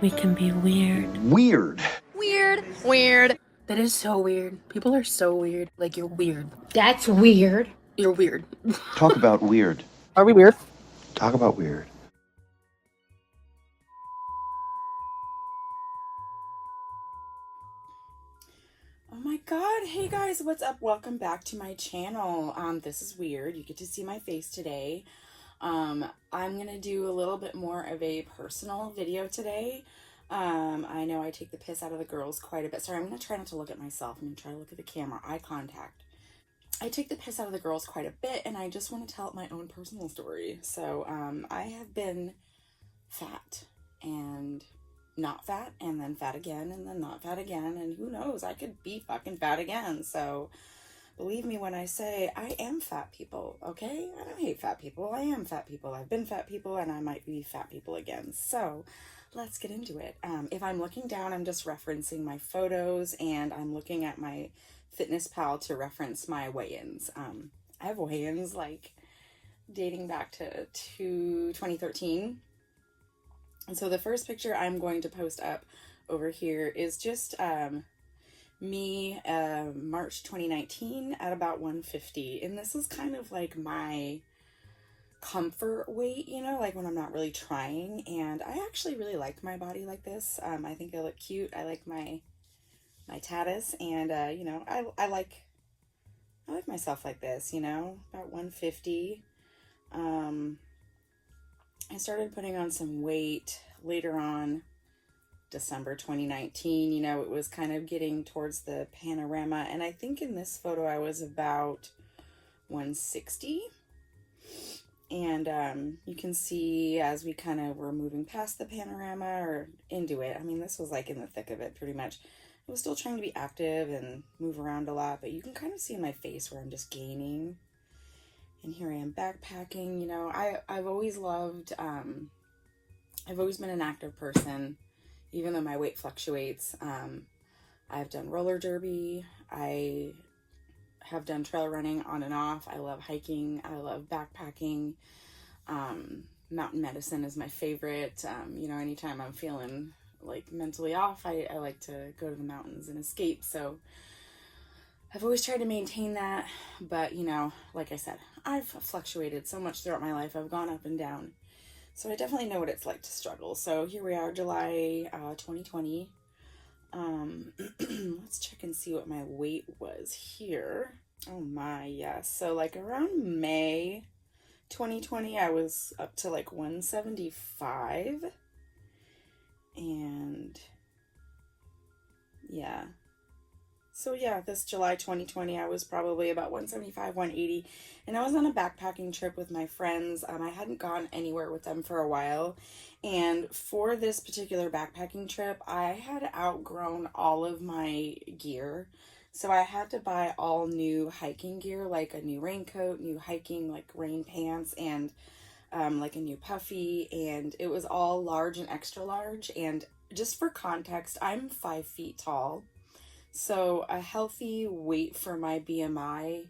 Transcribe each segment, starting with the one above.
We can be weird. Weird. Weird. Weird. That is so weird. People are so weird. Like, you're weird. That's weird. You're weird. Talk about weird. Are we weird? Talk about weird. Oh my god, hey guys, what's up? Welcome back to my channel. This is weird. You get to see my face today. I'm gonna do a little bit more of a personal video today. I know I take the piss out of the girls quite a bit. Sorry, I'm gonna try not to look at myself. I'm gonna try to look at the camera, eye contact. I take the piss out of the girls quite a bit, and I just want to tell my own personal story. So, I have been fat and not fat, and then fat again, and then not fat again, and who knows, I could be fucking fat again. So believe me when I say I am fat people, okay? I don't hate fat people. I am fat people. I've been fat people, and I might be fat people again. So let's get into it. If I'm looking down, I'm just referencing my photos, and I'm looking at my Fitness Pal to reference my weigh-ins. I have weigh-ins like dating back to 2013. And so the first picture I'm going to post up over here is just me March 2019 at about 150. And this is kind of like my comfort weight, you know, like when I'm not really trying. And I actually really like my body like this. I think I look cute. I like my tatus, and you know, I like myself like this, you know, about 150. I started putting on some weight later on, December 2019. You know, it was kind of getting towards the panorama, and I think in this photo I was about 160. And you can see as we kind of were moving past the panorama or into it, I mean, this was like in the thick of it pretty much. I was still trying to be active and move around a lot, but you can kind of see in my face where I'm just gaining. And here I am backpacking. You know, I've always loved, I've always been an active person, even though my weight fluctuates. I've done roller derby. I have done trail running on and off. I love hiking. I love backpacking. Mountain medicine is my favorite. You know, anytime I'm feeling like mentally off, I like to go to the mountains and escape. So I've always tried to maintain that, but you know, like I said, I've fluctuated so much throughout my life. I've gone up and down. So I definitely know what it's like to struggle. So here we are, July 2020. Let's check and see what my weight was here. Oh my, yes. So like around May 2020, I was up to like 175. And yeah. So yeah, this July 2020, I was probably about 175, 180, and I was on a backpacking trip with my friends. I hadn't gone anywhere with them for a while, and for this particular backpacking trip, I had outgrown all of my gear, so I had to buy all new hiking gear, like a new raincoat, new hiking, like rain pants, and like a new puffy, and it was all large and extra large. And just for context, I'm 5 feet tall. So a healthy weight for my BMI,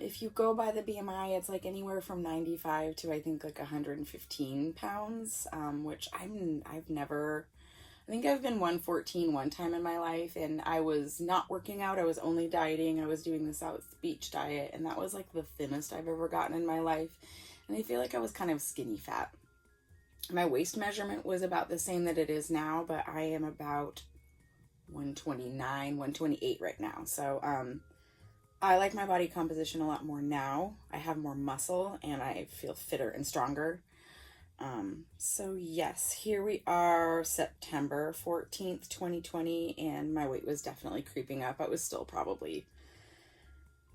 if you go by the BMI, it's like anywhere from 95 to I think like 115 pounds, which I think I've been 114 one time in my life, and I was not working out. I was only dieting. I was doing the South Beach diet, and that was like the thinnest I've ever gotten in my life. And I feel like I was kind of skinny fat. My waist measurement was about the same that it is now, but I am about 129, 128 right now. So I like my body composition a lot more now. I have more muscle and I feel fitter and stronger. So yes, here we are, September 14th, 2020, and my weight was definitely creeping up. I was still probably,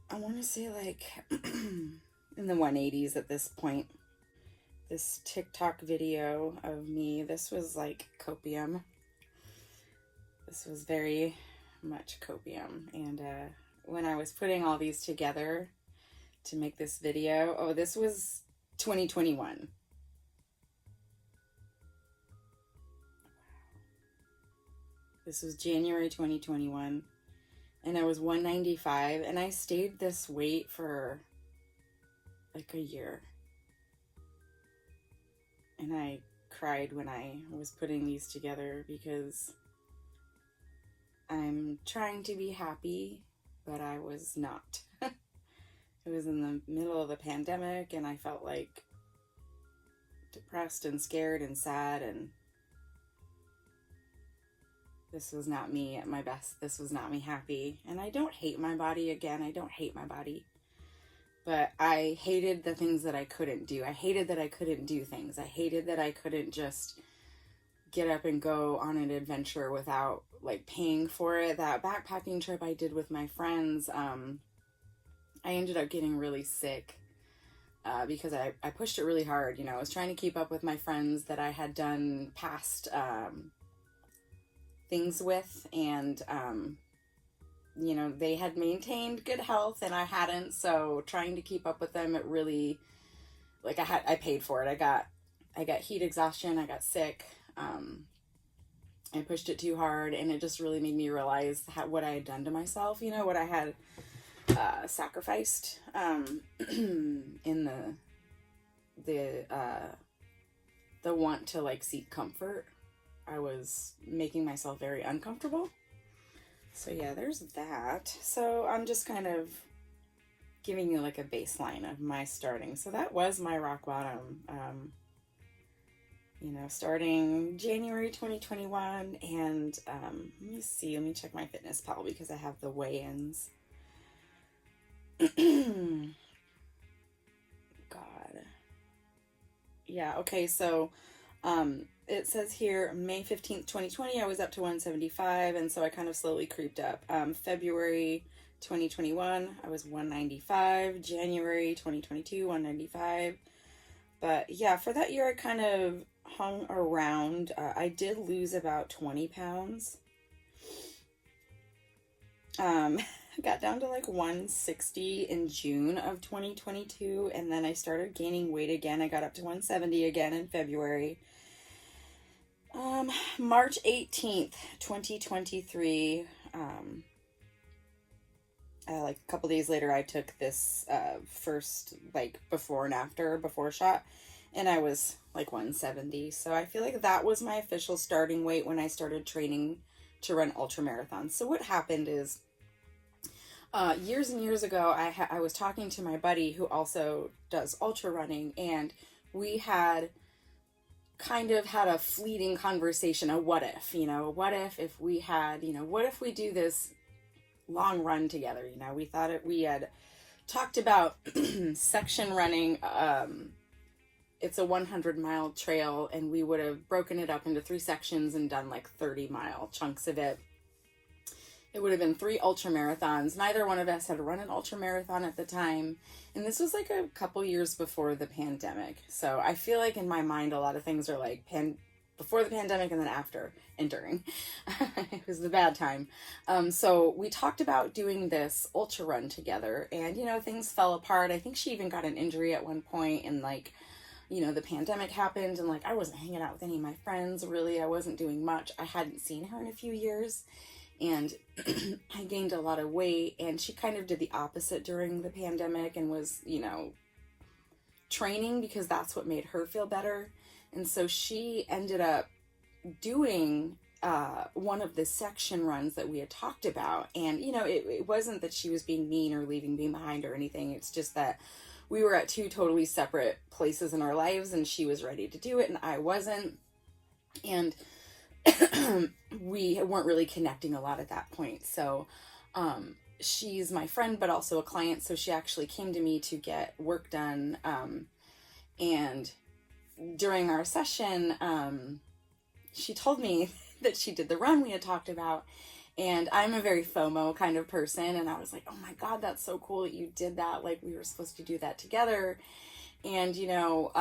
I want to say like in the 180s at this point. This TikTok video of me, this was like copium. This was very much copium. And when I was putting all these together to make this video, oh, this was 2021. This was January 2021. And I was 195, and I stayed this weight for like a year. And I cried when I was putting these together because I'm trying to be happy, but I was not. It was in the middle of the pandemic, and I felt like depressed and scared and sad, and this was not me at my best. This was not me happy. And I don't hate my body. Again, I don't hate my body. But I hated the things that I couldn't do. I hated that I couldn't do things. I hated that I couldn't just get up and go on an adventure without like paying for it. That backpacking trip I did with my friends, I ended up getting really sick because I pushed it really hard. You know, I was trying to keep up with my friends that I had done past things with, and you know, they had maintained good health and I hadn't, so trying to keep up with them, it really, like, I paid for it. I got heat exhaustion, I got sick, I pushed it too hard, and it just really made me realize what I had done to myself, you know, what I had sacrificed in the want to like seek comfort. I was making myself very uncomfortable. So yeah, there's that. So I'm just kind of giving you like a baseline of my starting. So that was my rock bottom. You know, starting January 2021, and let me check my FitnessPal because I have the weigh-ins. God. Yeah, okay, so it says here May 15th, 2020, I was up to 175, and so I kind of slowly creeped up. February 2021, I was 195. January 2022, 195. But yeah, for that year, I kind of hung around. I did lose about 20 pounds. I got down to like 160 in June of 2022, and then I started gaining weight again. I got up to 170 again in February. March 18th, 2023, like a couple days later, I took this first like before shot, and I was like 170. So I feel like that was my official starting weight when I started training to run ultramarathons. So what happened is, years and years ago, I was talking to my buddy who also does ultra running, and we had kind of had a fleeting conversation, a what if, you know, what if we had, you know, what if we do this long run together? You know, we had talked about section running. It's a 100-mile trail, and we would have broken it up into 3 sections and done like 30-mile chunks of it. It would have been 3 ultramarathons. Neither one of us had run an ultramarathon at the time. And this was like a couple years before the pandemic. So I feel like in my mind, a lot of things are like before the pandemic and then after and during. It was the bad time. So we talked about doing this ultra run together, and, you know, things fell apart. I think she even got an injury at one point, and like, you know, the pandemic happened, and like I wasn't hanging out with any of my friends, really. I wasn't doing much. I hadn't seen her in a few years. And I gained a lot of weight, and she kind of did the opposite during the pandemic and was, you know, training because that's what made her feel better. And so she ended up doing one of the section runs that we had talked about. And, you know, it wasn't that she was being mean or leaving me behind or anything. It's just that we were at 2 totally separate places in our lives, and she was ready to do it and I wasn't. And we weren't really connecting a lot at that point. So she's my friend, but also a client. So she actually came to me to get work done. And during our session, she told me that she did the run we had talked about. And I'm a very FOMO kind of person. And I was like, oh my God, that's so cool that you did that. Like, we were supposed to do that together. And, you know,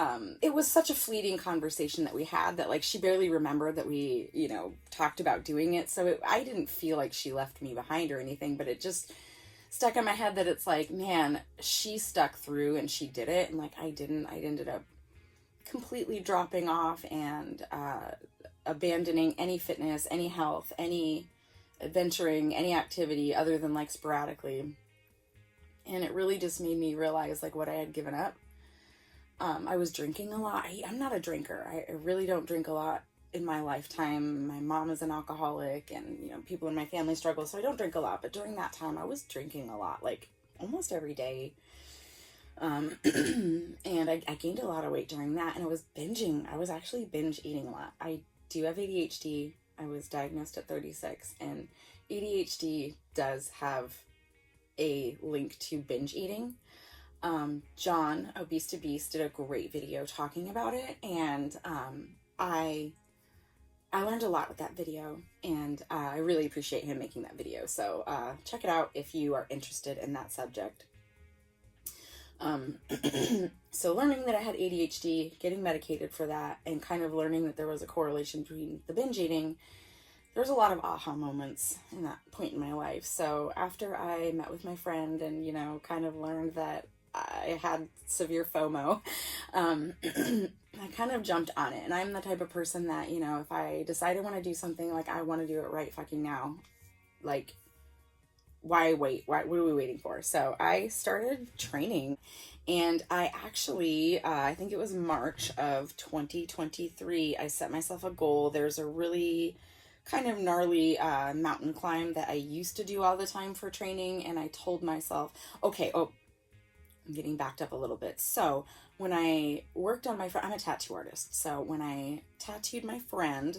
it was such a fleeting conversation that we had that, like, she barely remembered that we, you know, talked about doing it. So I didn't feel like she left me behind or anything, but it just stuck in my head that it's like, man, she stuck through and she did it. And like, I didn't. I ended up completely dropping off and abandoning any fitness, any health, any adventuring, any activity other than like sporadically. And it really just made me realize like what I had given up. I was drinking a lot. I'm not a drinker. I really don't drink a lot in my lifetime. My mom is an alcoholic, and people in my family struggle, so I don't drink a lot. But during that time, I was drinking a lot, like almost every day. And I gained a lot of weight during that, and I was binging. I was actually binge eating a lot. I do have ADHD. I was diagnosed at 36, and ADHD does have a link to binge eating. John, Obese to Beast, did a great video talking about it, and I learned a lot with that video, and I really appreciate him making that video. So check it out if you are interested in that subject. So learning that I had ADHD, getting medicated for that, and kind of learning that there was a correlation between the binge eating, there's a lot of aha moments in that point in my life. So after I met with my friend and, kind of learned that I had severe FOMO, I kind of jumped on it. And I'm the type of person that, if I decide I want to do something, like, I want to do it right fucking now. Like, why wait? What are we waiting for? So I started training, and I actually, I think it was March of 2023, I set myself a goal. There's a really kind of gnarly mountain climb that I used to do all the time for training, and I told myself, okay, I'm getting backed up a little bit. So when I worked on my friend, I'm a tattoo artist, so when I tattooed my friend,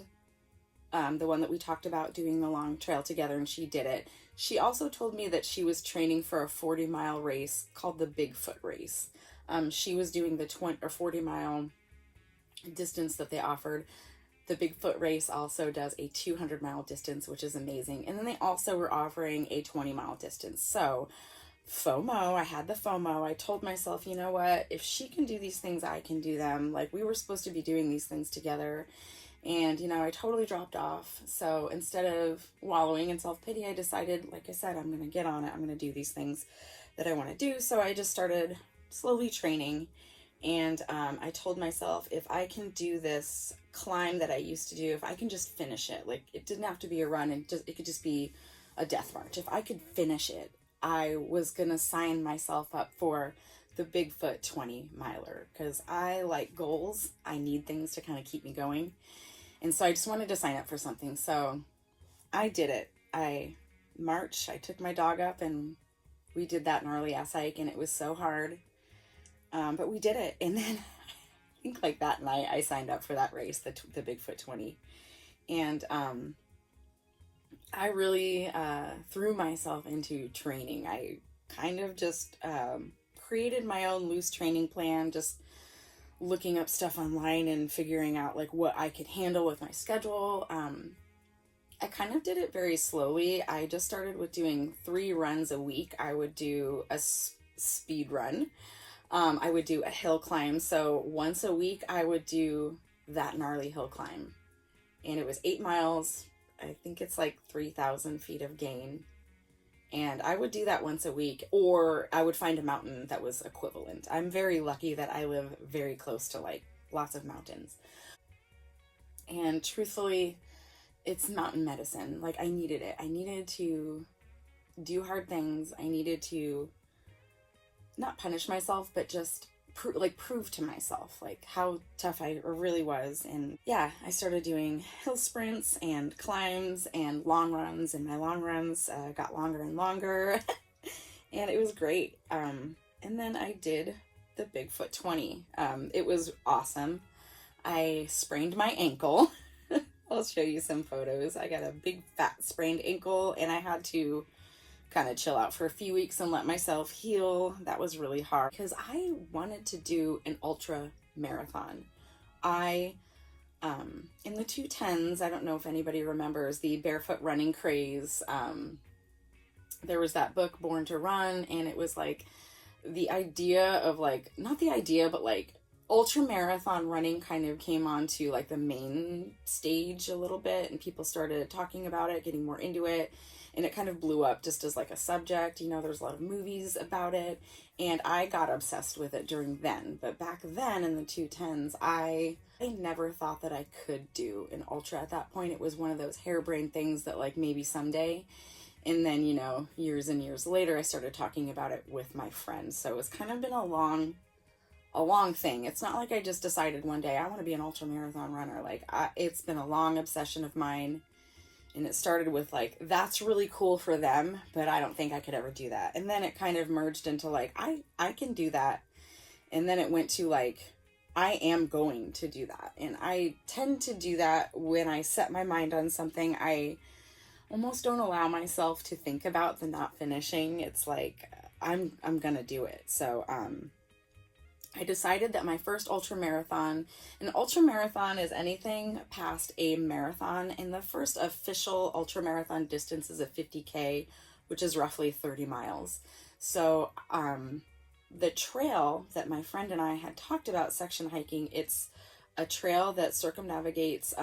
the one that we talked about doing the long trail together, and she did it, she also told me that she was training for a 40-mile race called the Bigfoot race. She was doing the 20 or 40-mile distance that they offered. The Bigfoot race also does a 200-mile distance, which is amazing. And then they also were offering a 20-mile distance. So FOMO, I had the FOMO. I told myself, you know what, if she can do these things, I can do them. Like, we were supposed to be doing these things together. And, I totally dropped off. So instead of wallowing in self-pity, I decided, like I said, I'm going to get on it. I'm going to do these things that I want to do. So I just started slowly training. And I told myself, if I can do this climb that I used to do, if I can just finish it, like, it didn't have to be a run, and it could just be a death march. If I could finish it, I was going to sign myself up for the Bigfoot 20-miler, because I like goals. I need things to kind of keep me going. And so I just wanted to sign up for something. So I did it. I took my dog up, and we did that gnarly ass hike, and it was so hard. But we did it. And then I think like that night I signed up for that race, the Bigfoot 20. And I really threw myself into training. I kind of just created my own loose training plan, just looking up stuff online and figuring out like what I could handle with my schedule. I kind of did it very slowly. I just started with doing 3 runs a week. I would do a speed run. I would do a hill climb. So once a week I would do that gnarly hill climb. And it was 8 miles. I think it's like 3,000 feet of gain. And I would do that once a week, or I would find a mountain that was equivalent. I'm very lucky that I live very close to like lots of mountains. And truthfully, it's mountain medicine. Like, I needed it. I needed to do hard things. I needed to not punish myself, but just prove to myself like how tough I really was. And yeah, I started doing hill sprints and climbs and long runs, and my long runs got longer and longer. And it was great. And then I did the Bigfoot 20. It was awesome. I sprained my ankle. I'll show you some photos. I got a big fat sprained ankle, and I had to kind of chill out for a few weeks and let myself heal. That was really hard because I wanted to do an ultra marathon. I in the 2010s, I don't know if anybody remembers the barefoot running craze. There was that book Born to Run, and it was like the idea of like, not the idea, but like ultra marathon running kind of came onto like the main stage a little bit, and people started talking about it, getting more into it. And it kind of blew up just as like a subject. There's a lot of movies about it, and I got obsessed with it during then. But back then in the 2010s, I never thought that I could do an ultra at that point. It was one of those harebrained things that like maybe someday. And then, years and years later, I started talking about it with my friends. So it's kind of been a long a long thing. It's not like I just decided one day I want to be an ultramarathon runner. Like, it's been a long obsession of mine. And it started with like, that's really cool for them, but I don't think I could ever do that. And then it kind of merged into like, I can do that. And then it went to like, I am going to do that. And I tend to do that when I set my mind on something. I almost don't allow myself to think about the not finishing. It's like, I'm going to do it. So, I decided that my first ultramarathon, an ultramarathon is anything past a marathon, and the first official ultramarathon distance is a 50K, which is roughly 30 miles. So, the trail that my friend and I had talked about section hiking, it's a trail that circumnavigates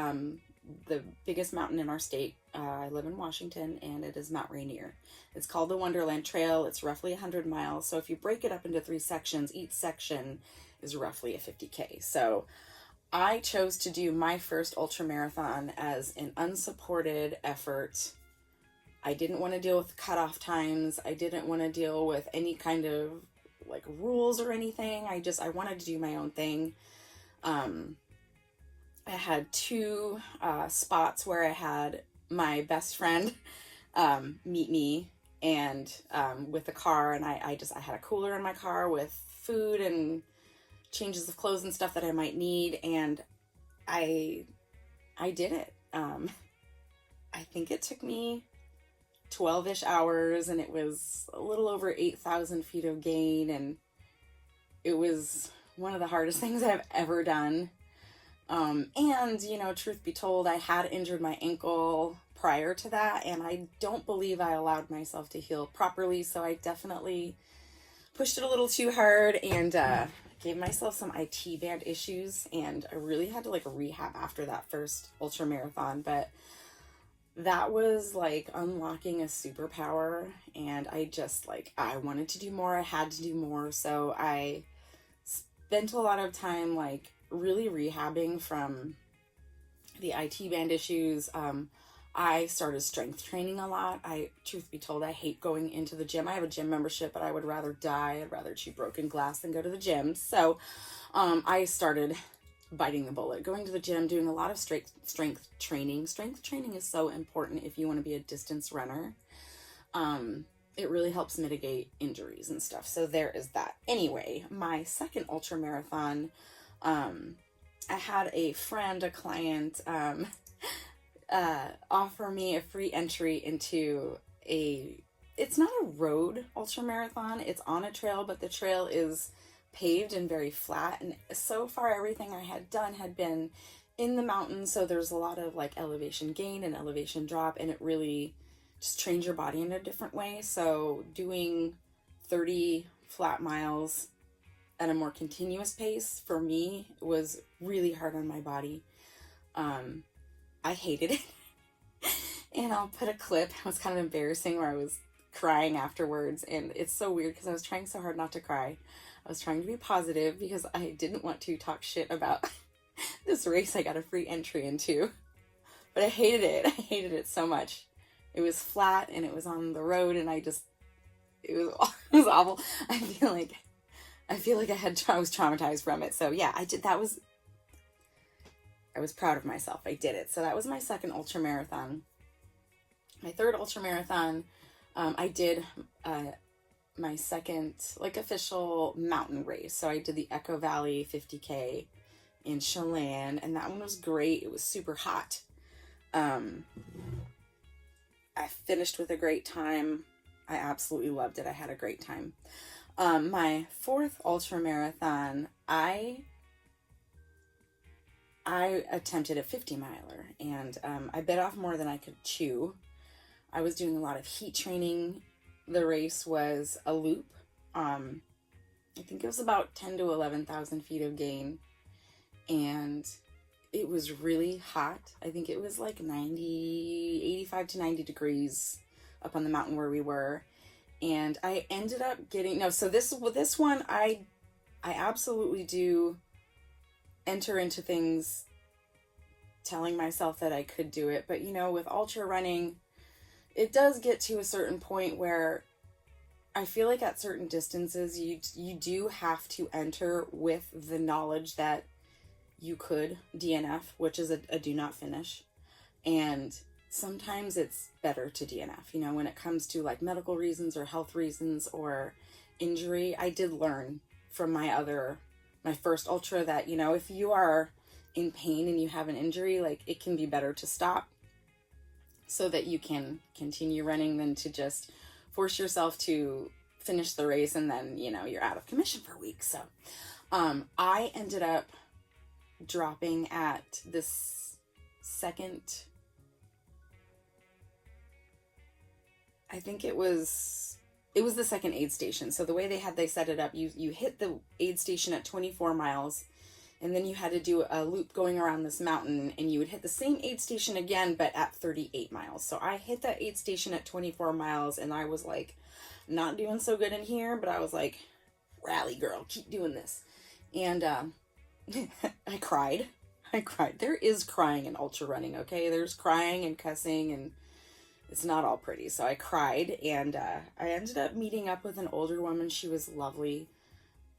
the biggest mountain in our state. I live in Washington, and it is Mount Rainier. It's called the Wonderland Trail. It's roughly 100 miles. So if you break it up into 3 sections, each section is roughly a 50K. So I chose to do my first ultramarathon as an unsupported effort. I didn't want to deal with cutoff times. I didn't want to deal with any kind of like rules or anything. I wanted to do my own thing. I had 2 spots where I had my best friend meet me, and with a car, and I had a cooler in my car with food and changes of clothes and stuff that I might need, and I did it. I think it took me 12-ish hours, and it was a little over 8,000 feet of gain, and it was one of the hardest things I've ever done. And, you know, truth be told, I had injured my ankle prior to that, and I don't believe I allowed myself to heal properly, so I definitely pushed it a little too hard, and gave myself some IT band issues, and I really had to like rehab after that first ultramarathon. But that was like unlocking a superpower, and I just like, I wanted to do more. I had to do more. So I spent a lot of time like really rehabbing from the IT band issues. I started strength training a lot. Truth be told, I hate going into the gym. I have a gym membership, but I would rather die. I'd rather chew broken glass than go to the gym. So, I started biting the bullet, going to the gym, doing a lot of strength training. Strength training is so important if you want to be a distance runner. It really helps mitigate injuries and stuff. So there is that. Anyway, my second ultra marathon, I had a friend, a client, offer me a free entry into it's not a road ultra marathon. It's on a trail, but the trail is paved and very flat. And so far, everything I had done had been in the mountains. So there's a lot of like elevation gain and elevation drop, and it really just trains your body in a different way. So doing 30 flat miles at a more continuous pace for me was really hard on my body. I hated it. And I'll put a clip. It was kind of embarrassing where I was crying afterwards. And it's so weird because I was trying so hard not to cry. I was trying to be positive because I didn't want to talk shit about this race I got a free entry into. But I hated it. I hated it so much. It was flat and it was on the road, and it was awful. I feel like I was traumatized from it. So yeah, I was proud of myself. I did it. So that was my second ultra marathon. My third ultra marathon, I did my second like official mountain race. So I did the Echo Valley 50K in Chelan, and that one was great. It was super hot. I finished with a great time. I absolutely loved it. I had a great time. My fourth ultra marathon, I attempted a 50 miler, and I bit off more than I could chew. I was doing a lot of heat training. The race was a loop. I think it was about 10 to 11,000 feet of gain, and it was really hot. I think it was like 85 to 90 degrees up on the mountain where we were. And I ended up so this one, I absolutely do enter into things telling myself that I could do it. But, with ultra running, it does get to a certain point where I feel like at certain distances, you do have to enter with the knowledge that you could DNF, which is a do not finish. And sometimes it's better to DNF, you know, when it comes to like medical reasons or health reasons or injury. I did learn from my first ultra that, you know, if you are in pain and you have an injury, like it can be better to stop so that you can continue running than to just force yourself to finish the race and then, you know, you're out of commission for weeks. So I ended up dropping at this second, I think it was the second aid station. So the way they set it up, you hit the aid station at 24 miles, and then you had to do a loop going around this mountain, and you would hit the same aid station again, but at 38 miles. So I hit that aid station at 24 miles, and I was like, not doing so good in here, but I was like, rally girl, keep doing this. And I cried. There is crying in ultra running, okay? There's crying and cussing, and it's not all pretty. So I cried, and I ended up meeting up with an older woman. She was lovely.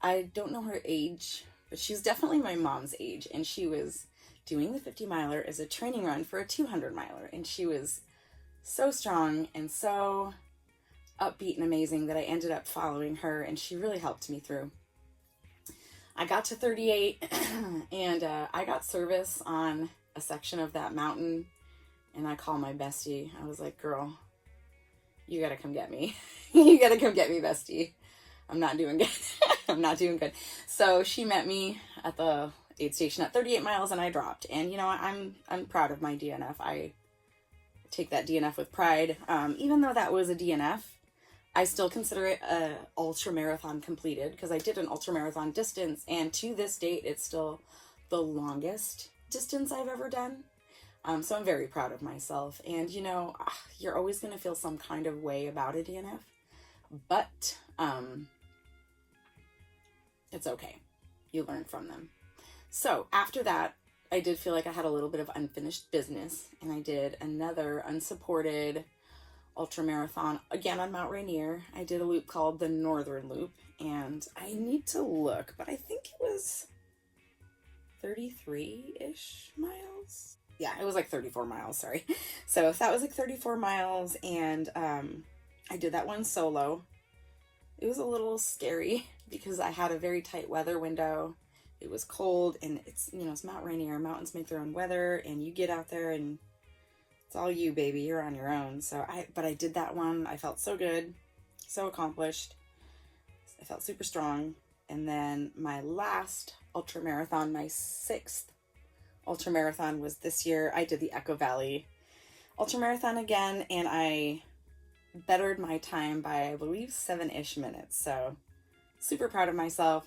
I don't know her age, but she's definitely my mom's age, and she was doing the 50 miler as a training run for a 200 miler, and she was so strong and so upbeat and amazing that I ended up following her, and she really helped me through. I got to 38 and I got service on a section of that mountain, and I called my bestie. I was like, girl, you gotta come get me. You gotta come get me, bestie. I'm not doing good. I'm not doing good. So she met me at the aid station at 38 miles, and I dropped. And you know, I'm proud of my DNF. I take that DNF with pride. Even though that was a DNF, I still consider it a ultramarathon completed, because I did an ultramarathon distance, and to this date, it's still the longest distance I've ever done. So I'm very proud of myself. And you know, you're always going to feel some kind of way about a DNF, but it's okay. You learn from them. So after that, I did feel like I had a little bit of unfinished business, and I did another unsupported ultramarathon again on Mount Rainier. I did a loop called the Northern Loop, and I need to look, but I think it was 33-ish miles. Yeah, it was like 34 miles, sorry. So if that was like 34 miles, and I did that one solo. It was a little scary because I had a very tight weather window. It was cold, and it's, you know, it's Mount Rainier. Mountains make their own weather, and you get out there and it's all you, baby. You're on your own. But I did that one. I felt so good, so accomplished. I felt super strong. And then my last ultramarathon, my 6th ultramarathon, was this year. I did the Echo Valley ultramarathon again, and I bettered my time by, I believe, 7-ish minutes. So super proud of myself.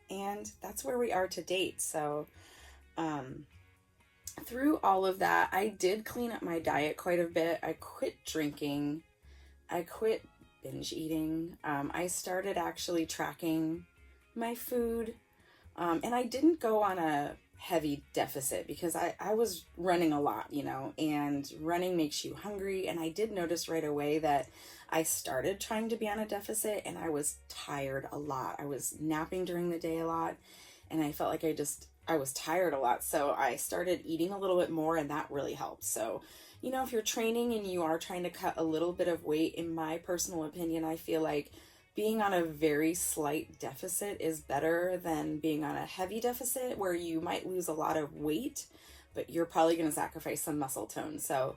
And that's where we are to date. So, through all of that, I did clean up my diet quite a bit. I quit drinking. I quit binge eating. I started actually tracking my food. And I didn't go on a heavy deficit because I was running a lot, you know, and running makes you hungry. And I did notice right away that I started trying to be on a deficit, and I was tired a lot. I was napping during the day a lot, and I felt like I was tired a lot. So I started eating a little bit more, and that really helped. So, you know, if you're training and you are trying to cut a little bit of weight, in my personal opinion, I feel like being on a very slight deficit is better than being on a heavy deficit where you might lose a lot of weight, but you're probably going to sacrifice some muscle tone. So,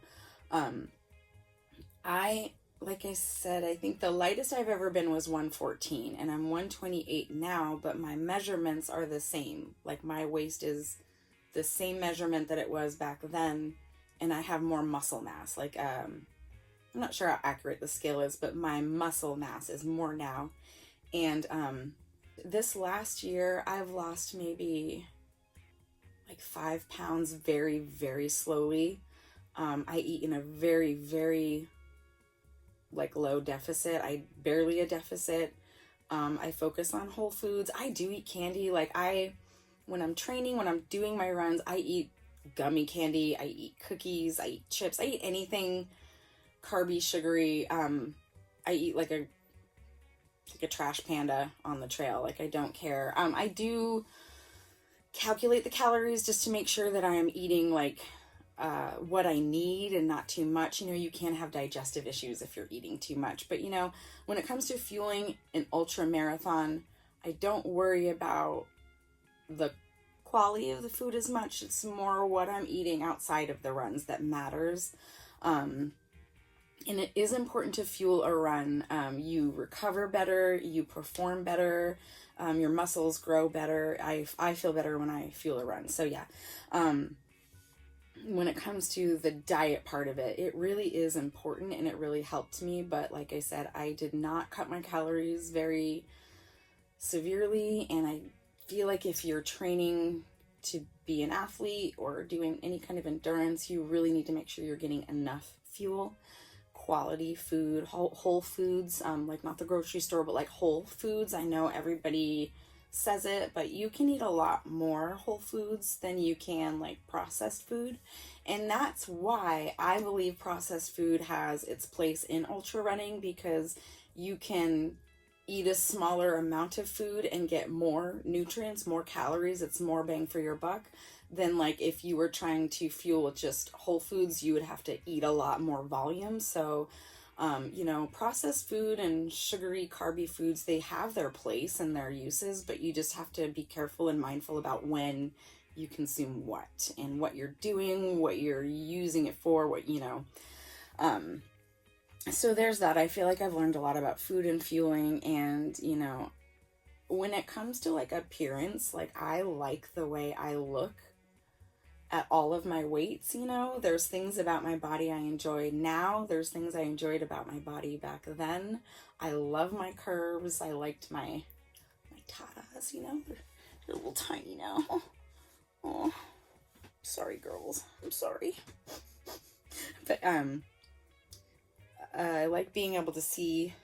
like I said, I think the lightest I've ever been was 114, and I'm 128 now, but my measurements are the same. Like, my waist is the same measurement that it was back then, and I have more muscle mass. Like, I'm not sure how accurate the scale is, but my muscle mass is more now. And this last year, I've lost maybe like 5 pounds very, very slowly. I eat in a very, very like low deficit. I barely a deficit. I focus on whole foods. I do eat candy. Like, when I'm training, when I'm doing my runs, I eat gummy candy. I eat cookies. I eat chips. I eat anything carby, sugary. I eat like a like a trash panda on the trail. Like, I don't care. I do calculate the calories just to make sure that I am eating like what I need and not too much. You know, you can have digestive issues if you're eating too much. But, you know, when it comes to fueling an ultra marathon, I don't worry about the quality of the food as much. It's more what I'm eating outside of the runs that matters. And it is important to fuel a run. You recover better, you perform better, your muscles grow better. I feel better when I fuel a run. So yeah, when it comes to the diet part of it, it really is important and it really helped me. But like I said, I did not cut my calories very severely. And I feel like if you're training to be an athlete or doing any kind of endurance, you really need to make sure you're getting enough fuel, quality food, whole foods, like not the grocery store, but like whole foods. I know everybody says it, but you can eat a lot more whole foods than you can like processed food. And that's why I believe processed food has its place in ultra running, because you can eat a smaller amount of food and get more nutrients, more calories. It's more bang for your buck than like if you were trying to fuel with just whole foods, you would have to eat a lot more volume. So you know, processed food and sugary, carby foods, they have their place and their uses, but you just have to be careful and mindful about when you consume what and what you're doing, what you're using it for, what, you know. So there's that. I feel like I've learned a lot about food and fueling, and, you know, when it comes to like appearance, like I like the way I look at all of my weights. You know, there's things about my body I enjoy now. There's things I enjoyed about my body back then. I love my curves. I liked my tatas, you know, they're a little tiny now. Oh, sorry girls, I'm sorry. But I like being able to see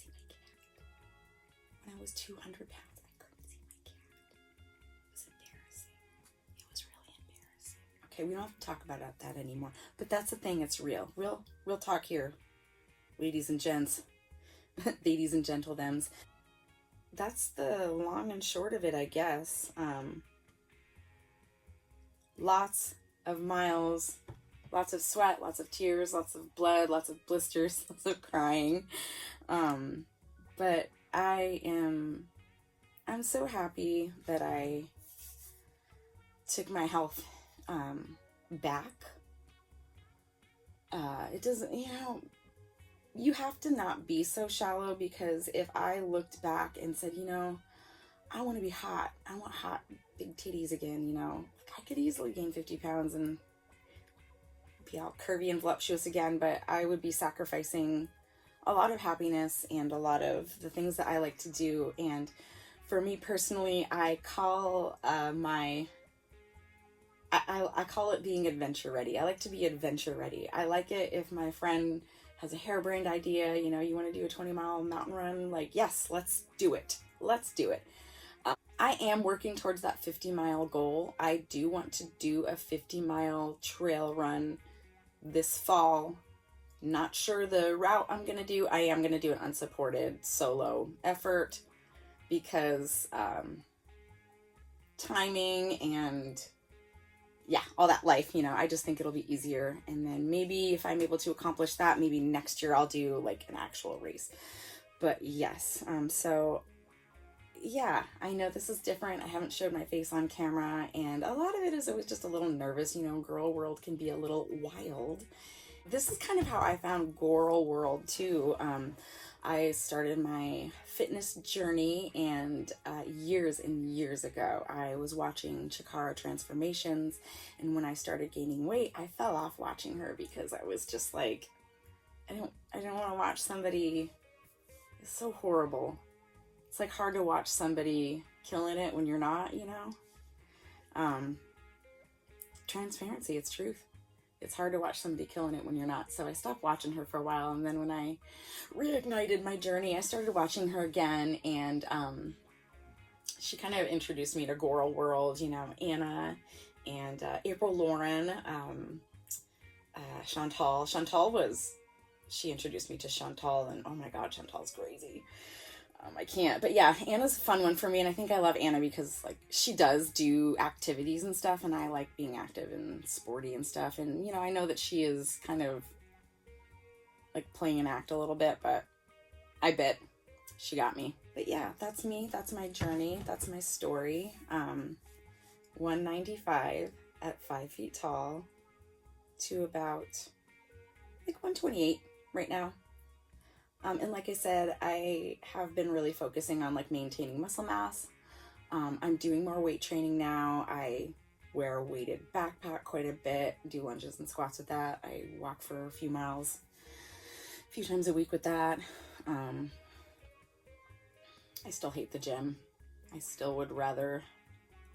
my cat. When I was 200 pounds, I couldn't see my cat. It was embarrassing. It was really embarrassing. Okay, we don't have to talk about that anymore. But that's the thing, it's real. Real talk here, ladies and gents. Ladies and gentlethems. That's the long and short of it, I guess. Lots of miles, lots of sweat, lots of tears, lots of blood, lots of blisters, lots of crying. But I'm so happy that I took my health back. It doesn't, you know, you have to not be so shallow, because if I looked back and said, you know, I want to be hot, I want hot big titties again, you know, I could easily gain 50 pounds and be all curvy and voluptuous again, but I would be sacrificing a lot of happiness and a lot of the things that I like to do. And for me personally, I call I call it being adventure ready. I like to be adventure ready. I like it if my friend has a harebrained idea, you know, you want to do a 20-mile mountain run, like, yes, let's do it. Let's do it. I am working towards that 50-mile goal. I do want to do a 50-mile trail run this fall. Not sure the route I'm going to do. I am going to do an unsupported solo effort because timing and yeah, all that life, you know, I just think it'll be easier. And then maybe if I'm able to accomplish that, maybe next year I'll do like an actual race. But yes, so yeah, I know this is different. I haven't showed my face on camera, and a lot of it is always just a little nervous. You know, girl world can be a little wild. This is kind of how I found girl world too. I started my fitness journey, and years and years ago, I was watching Chikara Transformations, and when I started gaining weight, I fell off watching her because I was just like, I don't want to watch somebody. It's so horrible. It's like hard to watch somebody killing it when you're not, you know. Transparency, it's truth. It's hard to watch somebody killing it when you're not. So I stopped watching her for a while, and then when I reignited my journey, I started watching her again, and she kind of introduced me to girl world, you know, Anna and April Lauren, Chantal. Chantal was she introduced me to Chantal, and oh my god, Chantal's crazy. I can't, but yeah, Anna's a fun one for me, and I think I love Anna because like she does do activities and stuff, and I like being active and sporty and stuff, and you know, I know that she is kind of like playing an act a little bit, but I bet she got me. But yeah, that's me, that's my journey, that's my story. 195 at 5 feet tall to about like 128 right now. And like I said, I have been really focusing on like maintaining muscle mass. I'm doing more weight training now. I wear a weighted backpack quite a bit, do lunges and squats with that. I walk for a few miles, a few times a week with that. I still hate the gym. I still would rather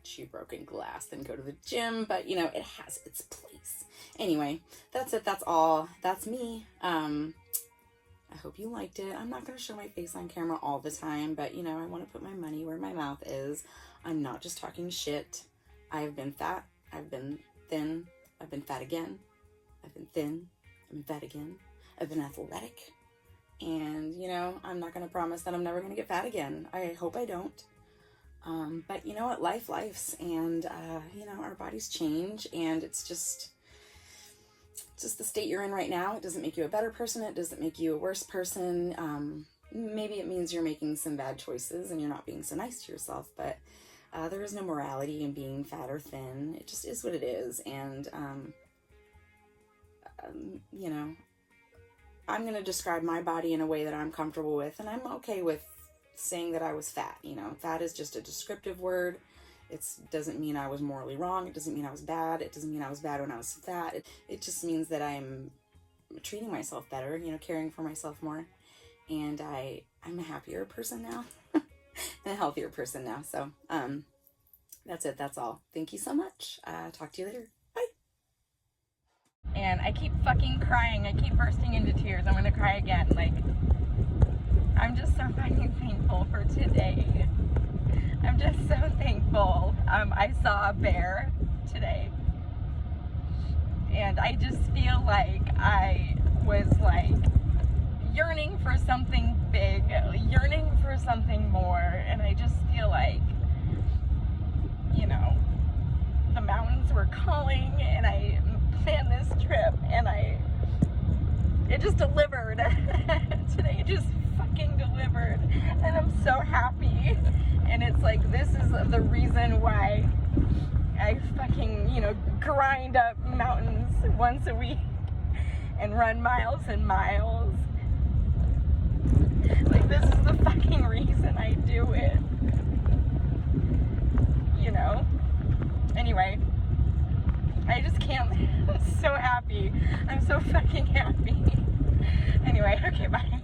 chew broken glass than go to the gym, but you know, it has its place. Anyway, that's it. That's all. That's me. I hope you liked it. I'm not going to show my face on camera all the time, but you know, I want to put my money where my mouth is. I'm not just talking shit. I've been fat. I've been thin. I've been fat again. I've been thin. I've been fat again. I've been athletic. And, you know, I'm not going to promise that I'm never going to get fat again. I hope I don't. But you know what? Life's. And, you know, our bodies change, and it's just the state you're in right now. It doesn't make you a better person. It doesn't make you a worse person. Maybe it means you're making some bad choices and you're not being so nice to yourself, but there is no morality in being fat or thin. It just is what it is. And, you know, I'm going to describe my body in a way that I'm comfortable with, and I'm okay with saying that I was fat. You know, fat is just a descriptive word. It doesn't mean I was morally wrong. It doesn't mean I was bad. It doesn't mean I was bad when I was fat. It just means that I'm treating myself better, you know, caring for myself more. And I'm a happier person now and a healthier person now. So that's it. That's all. Thank you so much. Talk to you later. Bye. And I keep fucking crying. I keep bursting into tears. I'm gonna cry again. Like, I'm just so fucking thankful for today. I'm just so thankful. I saw a bear today, and I just feel like I was like yearning for something big, yearning for something more, and I just feel like, you know, the mountains were calling, and I planned this trip, and it just delivered. Today it just fucking delivered, and I'm so happy. And it's like, this is the reason why I fucking, you know, grind up mountains once a week and run miles and miles. Like, this is the fucking reason I do it. You know? Anyway, I just can't. I'm so happy. I'm so fucking happy. Anyway, okay, bye.